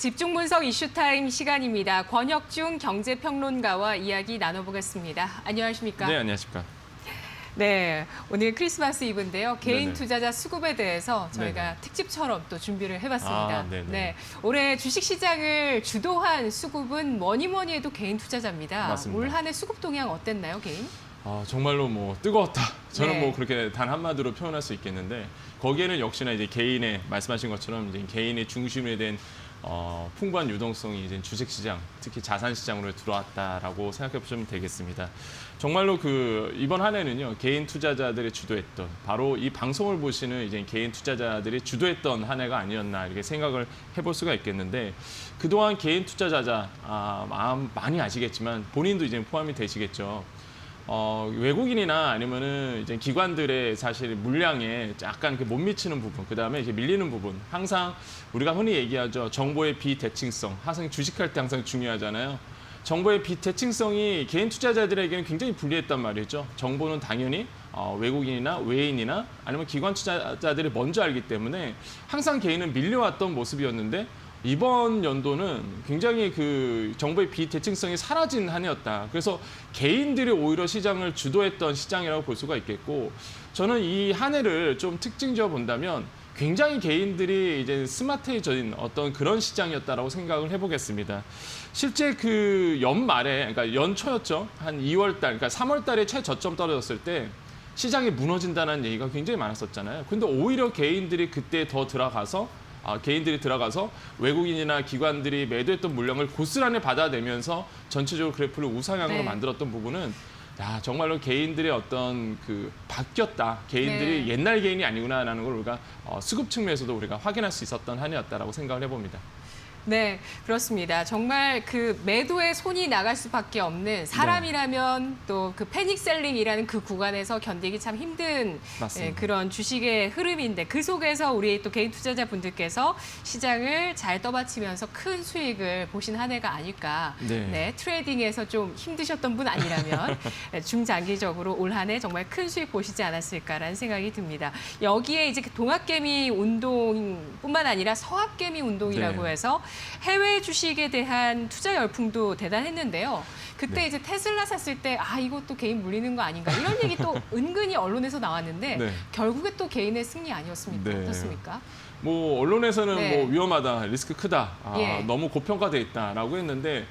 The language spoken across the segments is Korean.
집중 분석 이슈타임 시간입니다. 권혁중 경제평론가와 이야기 나눠보겠습니다. 안녕하십니까? 네, 안녕하십니까? 네, 오늘 크리스마스 이브인데요. 개인 네네. 투자자 수급에 대해서 저희가 네네. 특집처럼 또 준비를 해봤습니다. 아, 네네. 네, 올해 주식시장을 주도한 수급은 뭐니 해도 개인 투자자입니다. 맞습니다. 올 한 해 수급 동향 어땠나요, 개인? 정말로 뭐 뜨거웠다. 저는 네. 뭐 그렇게 단 한마디로 표현할 수 있겠는데 거기에는 역시나 이제 개인의 말씀하신 것처럼 이제 개인의 중심에 된 풍부한 유동성이 이제 주식시장, 특히 자산시장으로 들어왔다라고 생각해 보시면 되겠습니다. 정말로 이번 한 해는요 개인 투자자들이 주도했던 바로 이 방송을 보시는 이제 개인 투자자들이 주도했던 한 해가 아니었나 이렇게 생각을 해볼 수가 있겠는데 그동안 개인 투자자자 많이 아시겠지만 본인도 이제 포함이 되시겠죠. 외국인이나 아니면은 이제 기관들의 사실 물량에 약간 못 미치는 부분, 그 다음에 이제 밀리는 부분, 항상 우리가 흔히 얘기하죠. 정보의 비대칭성, 항상 주식할 때 항상 중요하잖아요. 정보의 비대칭성이 개인 투자자들에게는 굉장히 불리했단 말이죠. 정보는 당연히 외국인이나 외인이나 아니면 기관 투자자들이 먼저 알기 때문에 항상 개인은 밀려왔던 모습이었는데 이번 연도는 굉장히 정보의 비대칭성이 사라진 한 해였다. 그래서 개인들이 오히려 시장을 주도했던 시장이라고 볼 수가 있겠고 저는 이 한 해를 좀 특징지어 본다면 굉장히 개인들이 이제 스마트해진 어떤 그런 시장이었다라고 생각을 해보겠습니다. 실제 연말에, 그러니까 연초였죠. 한 2월 달, 그러니까 3월 달에 최저점 떨어졌을 때 시장이 무너진다는 얘기가 굉장히 많았었잖아요. 근데 오히려 개인들이 그때 더 개인들이 들어가서 외국인이나 기관들이 매도했던 물량을 고스란히 받아내면서 전체적으로 그래프를 우상향으로 네. 만들었던 부분은 정말로 개인들의 어떤 바뀌었다. 개인들이 네. 옛날 개인이 아니구나라는 걸 우리가 수급 측면에서도 우리가 확인할 수 있었던 한 해였다라고 생각을 해봅니다. 네, 그렇습니다. 정말 매도에 손이 나갈 수밖에 없는 사람이라면 또 패닉셀링이라는 구간에서 견디기 참 힘든 맞습니다. 그런 주식의 흐름인데 그 속에서 우리 또 개인 투자자분들께서 시장을 잘 떠받치면서 큰 수익을 보신 한 해가 아닐까. 네. 트레이딩에서 좀 힘드셨던 분 아니라면 중장기적으로 올 한 해 정말 큰 수익 보시지 않았을까라는 생각이 듭니다. 여기에 이제 동학개미 운동뿐만 아니라 서학개미 운동이라고 네. 해서 해외 주식에 대한 투자 열풍도 대단했는데요. 그때 네. 이제 테슬라 샀을 때 이것도 개인 물리는 거 아닌가 이런 얘기 또 은근히 언론에서 나왔는데 네. 결국에 또 개인의 승리 아니었습니까? 네. 어떻습니까? 언론에서는 네. 위험하다, 리스크 크다, 예. 너무 고평가돼 있다라고 했는데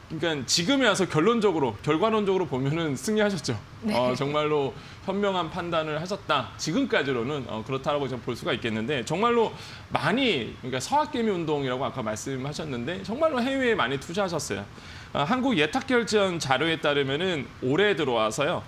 그러니까 지금에 와서 결과론적으로 보면은 승리하셨죠. 네. 정말로 현명한 판단을 하셨다. 지금까지로는 그렇다라고 좀 볼 수가 있겠는데 정말로 그러니까 서학개미 운동이라고 아까 말씀하셨는데 정말로 해외에 많이 투자하셨어요. 한국 예탁결제원 자료에 따르면은 올해 들어와서요.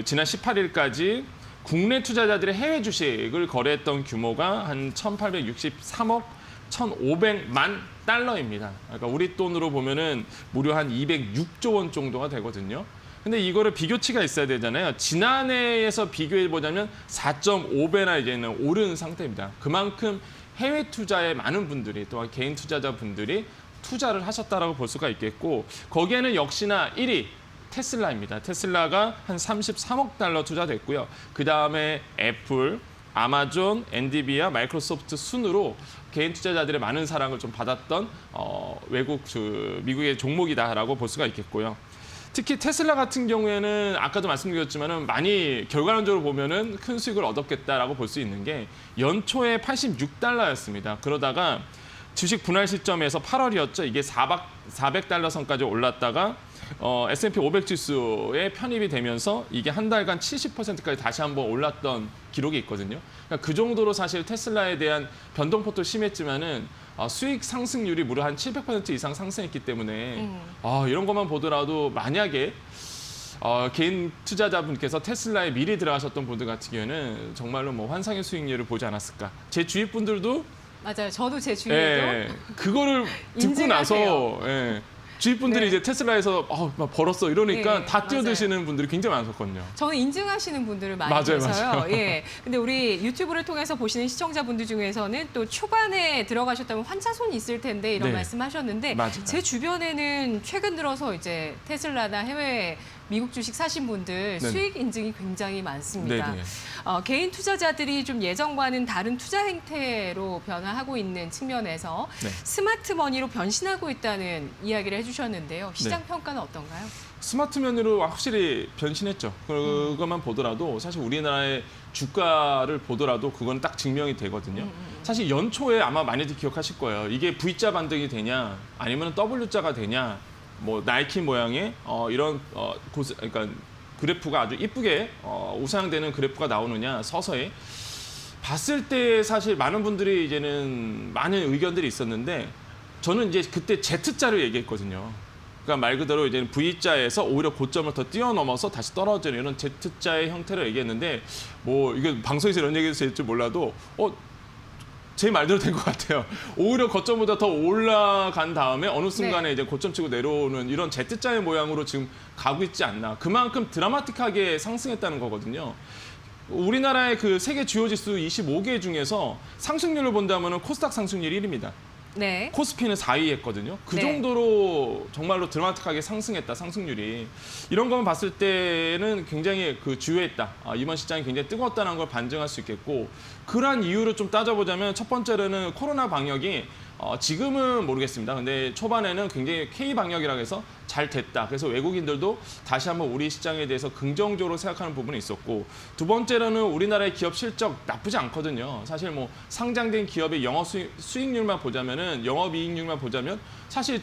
지난 18일까지 국내 투자자들의 해외 주식을 거래했던 규모가 한 1,863억 1,500만 달러입니다. 그러니까 우리 돈으로 보면은 무려 한 206조 원 정도가 되거든요. 근데 이거를 비교치가 있어야 되잖아요. 지난해에서 비교해 보자면 4.5배나 이제는 오른 상태입니다. 그만큼 해외 투자에 많은 분들이 또한 개인 투자자분들이 투자를 하셨다라고 볼 수가 있겠고 거기에는 역시나 1위 테슬라입니다. 테슬라가 한 33억 달러 투자됐고요. 그다음에 애플, 아마존, 엔비디아, 마이크로소프트 순으로 개인 투자자들의 많은 사랑을 좀 받았던 미국의 종목이다라고 볼 수가 있겠고요. 특히 테슬라 같은 경우에는 아까도 말씀드렸지만은 많이 결과론적으로 보면은 큰 수익을 얻었겠다라고 볼 수 있는 게 연초에 86달러였습니다. 그러다가 주식 분할 시점에서 8월이었죠. 이게 400달러 선까지 올랐다가 S&P 500 지수에 편입이 되면서 이게 한 달간 70%까지 다시 한번 올랐던 기록이 있거든요. 그러니까 그 정도로 사실 테슬라에 대한 변동폭도 심했지만은 수익 상승률이 무려 한 700% 이상 상승했기 때문에 이런 것만 보더라도 만약에 개인 투자자분께서 테슬라에 미리 들어가셨던 분들 같은 경우에는 정말로 환상의 수익률을 보지 않았을까. 제 주위 분들도 맞아요. 저도 제 주위에도 그거를 듣고 나서 주위 분들이 네. 이제 테슬라에서 막 벌었어 이러니까 네, 다 뛰어드시는 분들이 굉장히 많으셨거든요. 저는 인증하시는 분들을 많이 맞아요, 봐서요. 맞아요. 예. 근데 우리 유튜브를 통해서 보시는 시청자분들 중에서는 또 초반에 들어가셨다면 환차손이 있을 텐데 이런 네. 말씀하셨는데 맞아요. 제 주변에는 최근 들어서 이제 테슬라나 해외 미국 주식 사신 분들 네네. 수익 인증이 굉장히 많습니다. 네네. 개인 투자자들이 좀 예전과는 다른 투자 행태로 변화하고 있는 측면에서 네. 스마트머니로 변신하고 있다는 이야기를 해주셨는데요. 시장 네. 평가는 어떤가요? 스마트면으로 확실히 변신했죠. 그것만 보더라도 사실 우리나라의 주가를 보더라도 그건 딱 증명이 되거든요. 사실 연초에 아마 많이들 기억하실 거예요. 이게 V자 반등이 되냐 아니면 W자가 되냐 뭐 나이키 모양의 이런 그러니까 그래프가 아주 이쁘게 우상향되는 그래프가 나오느냐 서서히 봤을 때 사실 많은 분들이 이제는 많은 의견들이 있었는데 저는 이제 그때 Z자를 얘기했거든요. 그러니까 말 그대로 이제 V자에서 오히려 고점을 더 뛰어넘어서 다시 떨어지는 이런 Z자의 형태를 얘기했는데 뭐 이게 방송에서 이런 얘기를 했을지 몰라도 제 말대로 된 것 같아요. 오히려 고점보다 더 올라간 다음에 어느 순간에 네. 이제 고점 치고 내려오는 이런 Z자의 모양으로 지금 가고 있지 않나. 그만큼 드라마틱하게 상승했다는 거거든요. 우리나라의 그 세계 주요 지수 25개 중에서 상승률을 본다면 코스닥 상승률이 1위입니다. 네. 코스피는 4위 했거든요. 그 네. 정도로 정말로 드라마틱하게 상승했다, 상승률이. 이런 것만 봤을 때는 굉장히 주요했다. 이번 시장이 굉장히 뜨거웠다는 걸 반증할 수 있겠고, 그러한 이유를 좀 따져보자면 첫 번째로는 코로나 방역이 지금은 모르겠습니다. 근데 초반에는 굉장히 K 방역이라고 해서 잘 됐다. 그래서 외국인들도 다시 한번 우리 시장에 대해서 긍정적으로 생각하는 부분이 있었고, 두 번째로는 우리나라의 기업 실적 나쁘지 않거든요. 사실 뭐 상장된 기업의 영업 수익률만 보자면은 영업이익률만 보자면 사실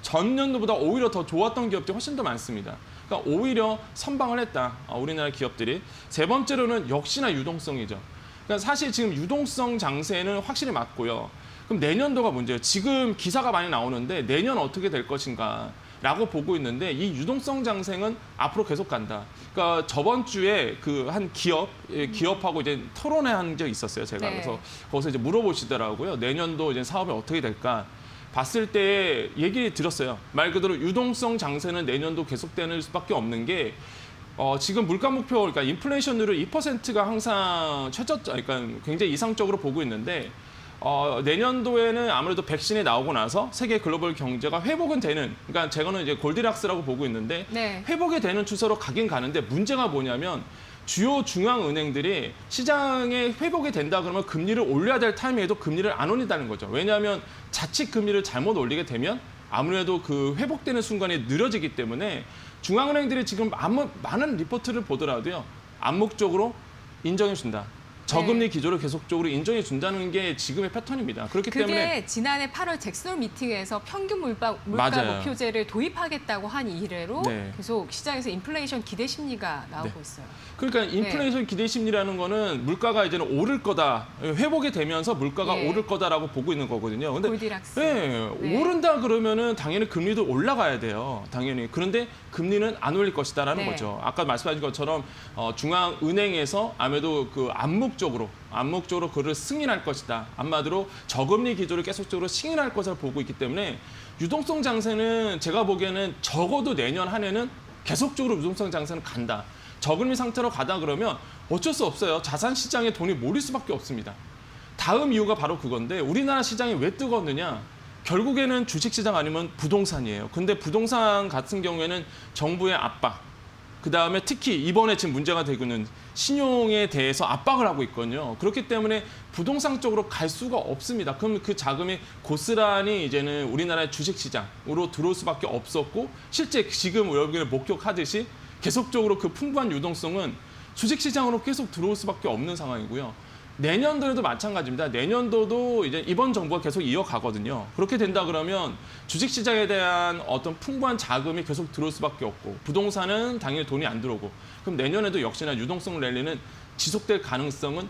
전년도보다 오히려 더 좋았던 기업들이 훨씬 더 많습니다. 그러니까 오히려 선방을 했다. 우리나라 기업들이. 세 번째로는 역시나 유동성이죠. 그러니까 사실 지금 유동성 장세는 확실히 맞고요. 그럼 내년도가 문제예요. 지금 기사가 많이 나오는데 내년 어떻게 될 것인가 라고 보고 있는데 이 유동성 장세는 앞으로 계속 간다. 그러니까 저번 주에 그 한 기업하고 이제 토론회 한 적이 있었어요. 제가. 네. 그래서 거기서 이제 물어보시더라고요. 내년도 이제 사업이 어떻게 될까. 봤을 때 얘기 드렸어요. 말 그대로 유동성 장세는 내년도 계속되는 수밖에 없는 게 지금 물가 목표, 그러니까 인플레이션율을 2%가 항상 그러니까 굉장히 이상적으로 보고 있는데 내년도에는 아무래도 백신이 나오고 나서 세계 글로벌 경제가 회복은 되는, 그러니까 제가는 이제 골디락스라고 보고 있는데 네. 회복이 되는 추세로 가긴 가는데 문제가 뭐냐면 주요 중앙은행들이 시장에 회복이 된다 그러면 금리를 올려야 될 타이밍에도 금리를 안 올린다는 거죠. 왜냐하면 자칫 금리를 잘못 올리게 되면 아무래도 그 회복되는 순간이 느려지기 때문에 중앙은행들이 지금 많은 리포트를 보더라도요. 암묵적으로 인정해 준다. 저금리 기조를 계속적으로 인정해 준다는 게 지금의 패턴입니다. 그렇기 그게 때문에 지난해 8월 잭슨 미팅에서 평균 물가 맞아요. 목표제를 도입하겠다고 한 이래로 네. 계속 시장에서 인플레이션 기대 심리가 나오고 네. 있어요. 그러니까 인플레이션 기대 심리라는 거는 물가가 이제는 오를 거다. 회복이 되면서 물가가 예. 오를 거다라고 보고 있는 거거든요. 근데 골디락스. 네, 네. 오른다 그러면은 당연히 금리도 올라가야 돼요. 당연히. 그런데 금리는 안 올릴 것이다라는 네. 거죠. 아까 말씀하신 것처럼 중앙은행에서 아무래도 그 암묵적으로 그를 승인할 것이다. 한마디로 저금리 기조를 계속적으로 승인할 것을 보고 있기 때문에 유동성 장세는 제가 보기에는 적어도 내년 한 해는 계속적으로 유동성 장세는 간다. 저금리 상태로 가다 그러면 어쩔 수 없어요. 자산 시장에 돈이 몰릴 수밖에 없습니다. 다음 이유가 바로 그건데 우리나라 시장이 왜 뜨거웠느냐? 결국에는 주식시장 아니면 부동산이에요. 근데 부동산 같은 경우에는 정부의 압박, 그다음에 특히 이번에 지금 문제가 되고 있는 신용에 대해서 압박을 하고 있거든요. 그렇기 때문에 부동산 쪽으로 갈 수가 없습니다. 그럼 그 자금이 고스란히 이제는 우리나라의 주식시장으로 들어올 수밖에 없었고 실제 지금 여러분이 목격하듯이 계속적으로 그 풍부한 유동성은 주식시장으로 계속 들어올 수밖에 없는 상황이고요. 내년도에도 마찬가지입니다. 내년도도 이제 이번 정부가 계속 이어가거든요. 그렇게 된다 그러면 주식시장에 대한 어떤 풍부한 자금이 계속 들어올 수밖에 없고 부동산은 당연히 돈이 안 들어오고 그럼 내년에도 역시나 유동성 랠리는 지속될 가능성은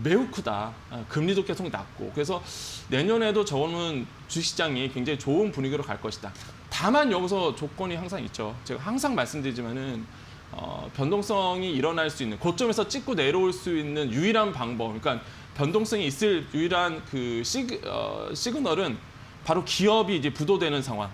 매우 크다. 금리도 계속 낮고 그래서 내년에도 저는 주식시장이 굉장히 좋은 분위기로 갈 것이다. 다만 여기서 조건이 항상 있죠. 제가 항상 말씀드리지만은 변동성이 일어날 수 있는 고점에서 찍고 내려올 수 있는 유일한 방법, 그러니까 변동성이 있을 유일한 그 시그널은 바로 기업이 이제 부도되는 상황.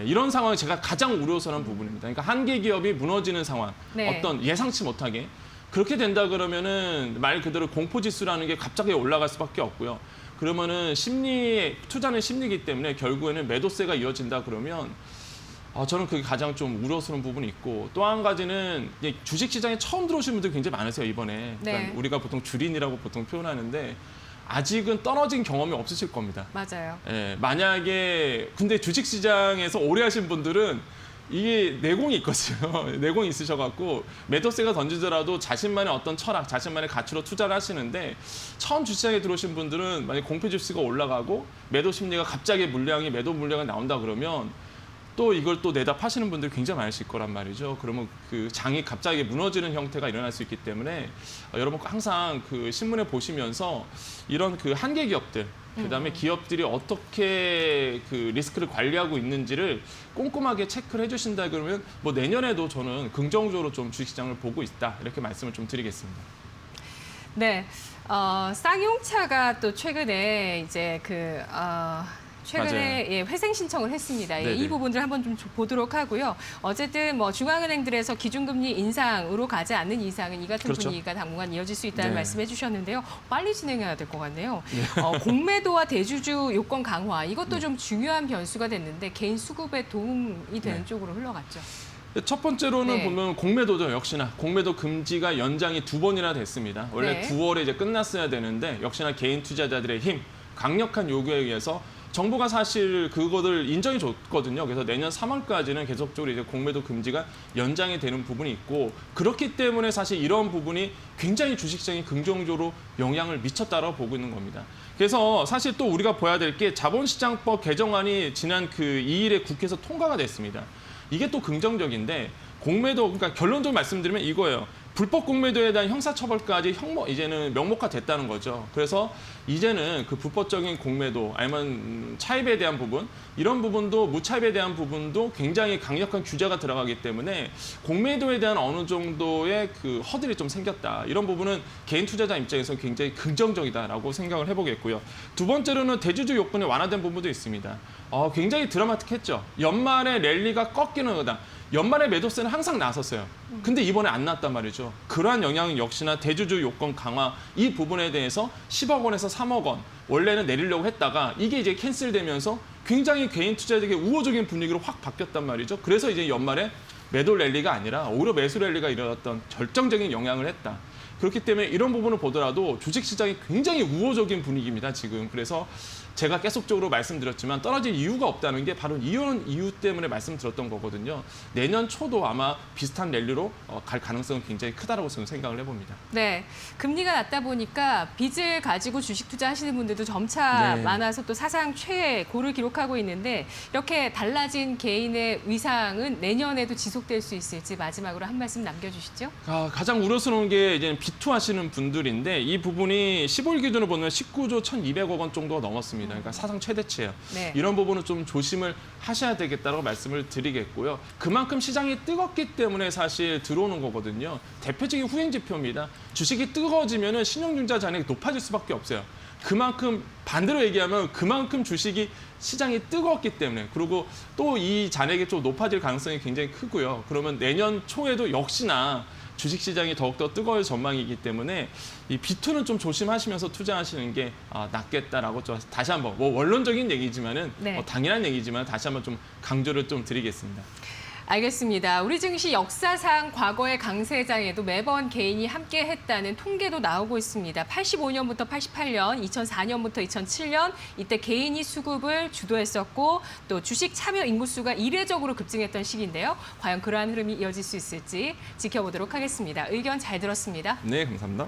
이런 상황이 제가 가장 우려스러운 부분입니다. 그러니까 한 개 기업이 무너지는 상황, 네. 어떤 예상치 못하게 그렇게 된다 그러면은 말 그대로 공포 지수라는 게 갑자기 올라갈 수밖에 없고요. 그러면은 투자는 심리이기 때문에 결국에는 매도세가 이어진다 그러면 저는 그게 가장 좀 우려스러운 부분이 있고 또 한 가지는 이제 주식시장에 처음 들어오신 분들이 굉장히 많으세요, 이번에. 그러니까 네. 우리가 보통 주린이라고 보통 표현하는데 아직은 떨어진 경험이 없으실 겁니다. 맞아요. 예, 만약에 근데 주식시장에서 오래 하신 분들은 이게 내공이 있거든요. 내공이 있으셔갖고 매도세가 던지더라도 자신만의 어떤 철학, 자신만의 가치로 투자를 하시는데 처음 주식시장에 들어오신 분들은 만약 공표 지수가 올라가고 매도 심리가 갑자기 매도 물량이 나온다 그러면 또 이걸 또 내다 파시는 분들이 굉장히 많으실 거란 말이죠. 그러면 그 장이 갑자기 무너지는 형태가 일어날 수 있기 때문에 여러분 항상 그 신문에 보시면서 이런 그 한계 기업들, 그다음에 기업들이 어떻게 그 리스크를 관리하고 있는지를 꼼꼼하게 체크를 해주신다 그러면 뭐 내년에도 저는 긍정적으로 좀 주식시장을 보고 있다 이렇게 말씀을 좀 드리겠습니다. 네, 쌍용차가 또 최근에 이제 최근에 회생 신청을 했습니다. 이 네네. 부분들 한번 좀 보도록 하고요. 어쨌든 뭐 중앙은행들에서 기준금리 인상으로 가지 않는 이상은 이 같은 그렇죠. 분위기가 당분간 이어질 수 있다는 네. 말씀해 주셨는데요. 빨리 진행해야 될 것 같네요. 공매도와 대주주 요건 강화 이것도 좀 중요한 변수가 됐는데 개인 수급에 도움이 되는 네. 쪽으로 흘러갔죠. 첫 번째로는 네. 보면 공매도죠. 역시나 공매도 금지가 연장이 2번이나 됐습니다. 원래 네. 9월에 이제 끝났어야 되는데 역시나 개인 투자자들의 힘, 강력한 요구에 의해서 정부가 사실 그거를 인정해 줬거든요. 그래서 내년 3월까지는 계속적으로 이제 공매도 금지가 연장이 되는 부분이 있고 그렇기 때문에 사실 이런 부분이 굉장히 주식시장에 긍정적으로 영향을 미쳤다라고 보고 있는 겁니다. 그래서 사실 또 우리가 봐야 될 게 자본시장법 개정안이 지난 그 2일에 국회에서 통과가 됐습니다. 이게 또 긍정적인데 공매도 그러니까 결론적으로 말씀드리면 이거예요. 불법 공매도에 대한 형사처벌까지 이제는 명목화됐다는 거죠. 그래서 이제는 그 불법적인 공매도 아니면 차입에 대한 부분 이런 부분도 무차입에 대한 부분도 굉장히 강력한 규제가 들어가기 때문에 공매도에 대한 어느 정도의 그 허들이 좀 생겼다. 이런 부분은 개인 투자자 입장에서 굉장히 긍정적이다라고 생각을 해보겠고요. 두 번째로는 대주주 요건이 완화된 부분도 있습니다. 굉장히 드라마틱했죠. 연말에 랠리가 꺾이는 거다. 연말에 매도세는 항상 나섰어요. 근데 이번에 안 났단 말이죠. 그러한 영향은 역시나 대주주 요건 강화 이 부분에 대해서 10억 원에서 3억 원 원래는 내리려고 했다가 이게 이제 캔슬되면서 굉장히 개인 투자자에게 우호적인 분위기로 확 바뀌었단 말이죠. 그래서 이제 연말에 매도 랠리가 아니라 오히려 매수 랠리가 일어났던 결정적인 영향을 했다. 그렇기 때문에 이런 부분을 보더라도 주식시장이 굉장히 우호적인 분위기입니다, 지금. 그래서 제가 계속적으로 말씀드렸지만 떨어질 이유가 없다는 게 바로 이런 이유 때문에 말씀드렸던 거거든요. 내년 초도 아마 비슷한 랠리로 갈 가능성은 굉장히 크다라고 저는 생각을 해봅니다. 네, 금리가 낮다 보니까 빚을 가지고 주식 투자하시는 분들도 점차 네. 많아서 또 사상 최고를 기록하고 있는데 이렇게 달라진 개인의 위상은 내년에도 지속될 수 있을지 마지막으로 한 말씀 남겨주시죠. 가장 우려스러운 게 이제 비투하시는 분들인데 이 부분이 15일 기준으로 보면 19조 1,200억 원 정도가 넘었습니다. 그러니까 사상 최대치예요. 네. 이런 부분은 좀 조심을 하셔야 되겠다고 말씀을 드리겠고요. 그만큼 시장이 뜨겁기 때문에 사실 들어오는 거거든요. 대표적인 후행 지표입니다. 주식이 뜨거워지면 신용융자 잔액이 높아질 수밖에 없어요. 그만큼 반대로 얘기하면 그만큼 주식이 시장이 뜨거웠기 때문에 그리고 또 이 잔액이 좀 높아질 가능성이 굉장히 크고요. 그러면 내년 초에도 역시나 주식시장이 더욱더 뜨거울 전망이기 때문에 이 비투는 좀 조심하시면서 투자하시는 게 낫겠다라고 다시 한번 뭐 원론적인 얘기지만은 네. 당연한 얘기지만 다시 한번 좀 강조를 좀 드리겠습니다. 알겠습니다. 우리 증시 역사상 과거의 강세장에도 매번 개인이 함께했다는 통계도 나오고 있습니다. 85년부터 88년, 2004년부터 2007년 이때 개인이 수급을 주도했었고 또 주식 참여 인구수가 이례적으로 급증했던 시기인데요. 과연 그러한 흐름이 이어질 수 있을지 지켜보도록 하겠습니다. 의견 잘 들었습니다. 네, 감사합니다.